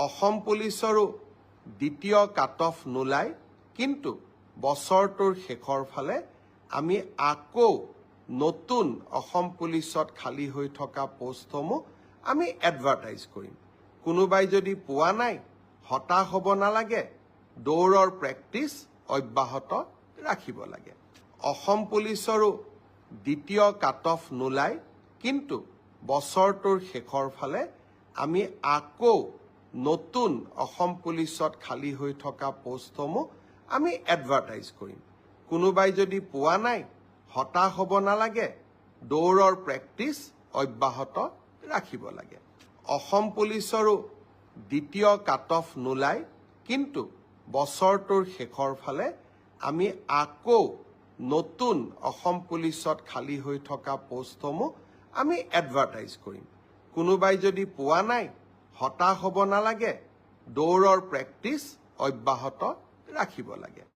অসম পুলিচৰো দ্বিতীয় cut off নোলায়, কিন্তু বছৰটোৰ শেষৰ ফালে আমি আকৌ নতুন অসম পুলিচত খালী হৈ থকা পোষ্টসমূহ আমি এডভাৰটাইজ কৰিম। কোনোবাই যদি পোৱা নাই, হতাশ হ'ব নালাগে, দৌৰৰ প্ৰেক্টিচ অব্যাহত ৰাখিব লাগে। অসম পুলিচৰো দ্বিতীয় কাট অফ নোলায়, কিন্তু বছৰটোৰ শেষৰ ফালে আমি আকৌ নতুন অসম পুলিচত খালী হৈ থকা পোষ্টসমূহ আমি এডভাৰটাইজ কৰিম। কোনোবাই যদি পোৱা নাই, হতাশ হ'ব নালাগে, দৌৰৰ প্ৰেক্টিচ অব্যাহত ৰাখিব লাগে। অসম পুলিচৰো দ্বিতীয় কাট অফ নোলায়, কিন্তু বছৰটোৰ শেষৰ ফালে আমি আকৌ নতুন অসম পুলিচত খালী হৈ থকা পোষ্টসমূহ আমি এডভাৰটাইজ কৰিম। কোনোবাই যদি পোৱা নাই, হতাশ হ'ব নালাগে, দৌৰৰ প্ৰেক্টিচ অব্যাহত ৰাখিব লাগে।